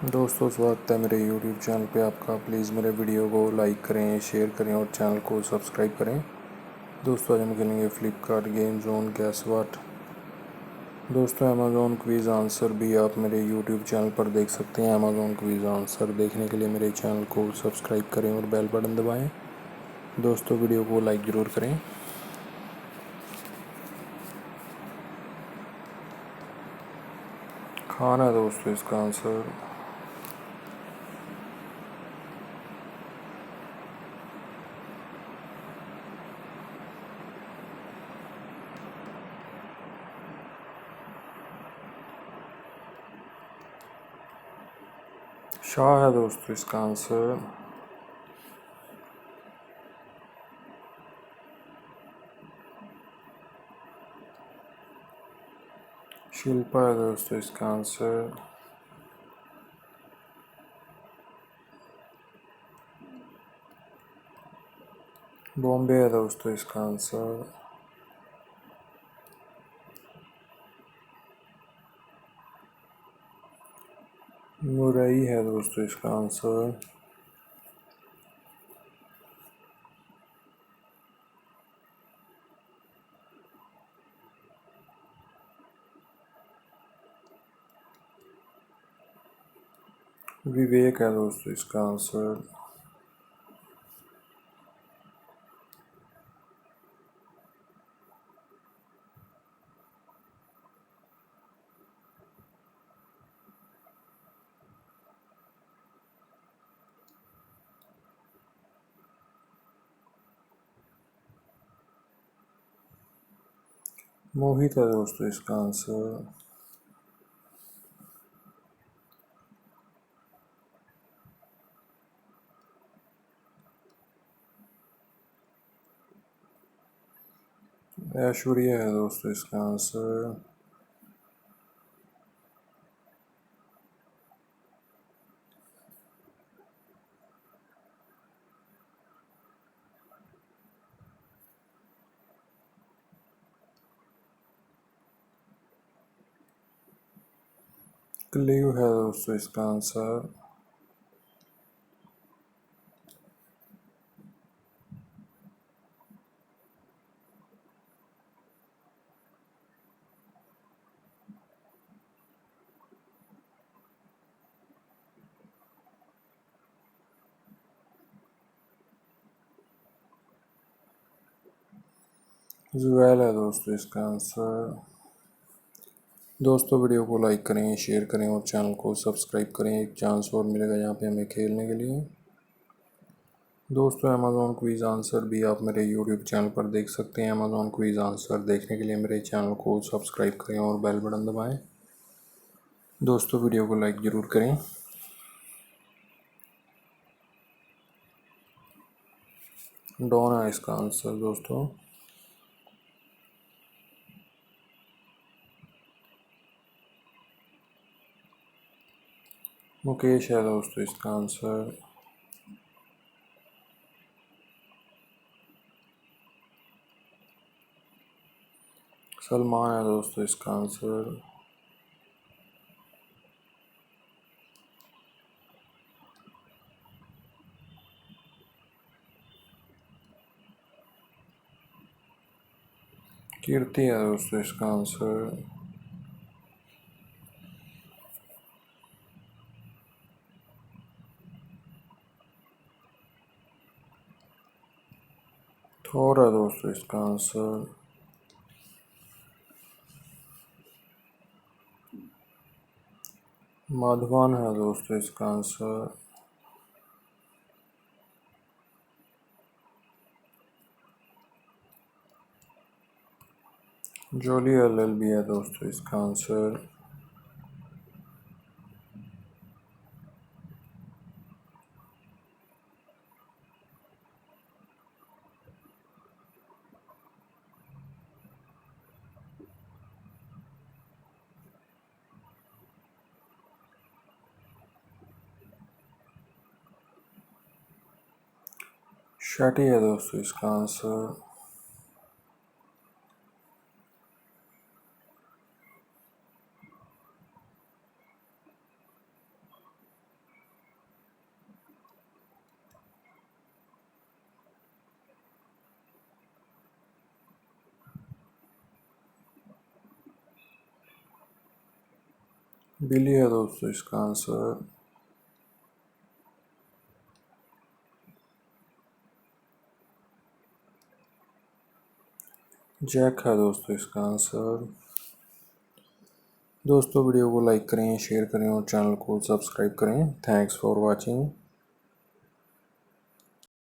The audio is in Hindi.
दोस्तों, स्वागत है मेरे YouTube चैनल पे आपका। प्लीज़ मेरे वीडियो को लाइक करें, शेयर करें और चैनल को सब्सक्राइब करें। दोस्तों, आज हम खेलेंगे Flipkart game zone gas what. दोस्तों, अमेज़ॉन क्विज़ आंसर भी आप मेरे YouTube चैनल पर देख सकते हैं। अमेज़ॉन क्विज़ आंसर देखने के लिए मेरे चैनल को सब्सक्राइब करें और बेल बटन दबाएँ। दोस्तों, वीडियो को लाइक ज़रूर करें। खाना है दोस्तों इसका आंसर। शाह है दोस्तों इसका आंसर। शिल्पा है दोस्तों इसका आंसर। बॉम्बे है दोस्तों इसका आंसर। मुरई है दोस्तों इसका आंसर। विवेक है दोस्तों इसका आंसर। मोहित है दोस्तों इसका आंसर। ऐश्वर्या है दोस्तों इसका आंसर। क्लिव है दोस्तों इसका आंसर। जुएल है दोस्तों इसका आंसर। दोस्तों, वीडियो को लाइक करें, शेयर करें और चैनल को सब्सक्राइब करें। एक चांस और मिलेगा यहाँ पे हमें खेलने के लिए। दोस्तों, अमेज़ॉन क्विज़ आंसर भी आप मेरे YouTube चैनल पर देख सकते हैं। अमेज़ॉन क्विज़ आंसर देखने के लिए मेरे चैनल को सब्सक्राइब करें और बेल बटन दबाएं। दोस्तों, वीडियो को लाइक ज़रूर करें। डॉन है इसका आंसर दोस्तों। मुकेश है दोस्तों इसका आंसर। सलमान है दोस्तों इसका आंसर। कीर्ति है दोस्तों इसका आंसर। थोर है दोस्तों इसका आंसर। माधवान है दोस्तों इसका आंसर। जोली एल भी है दोस्तों इसका आंसर। शेट्टी है दोस्तों इसका आंसर। बिल्ली है दोस्तों इसका आंसर। जैक है दोस्तों इसका आंसर। दोस्तों वीडियो को लाइक करें, शेयर करें और चैनल को सब्सक्राइब करें। Thanks for watching.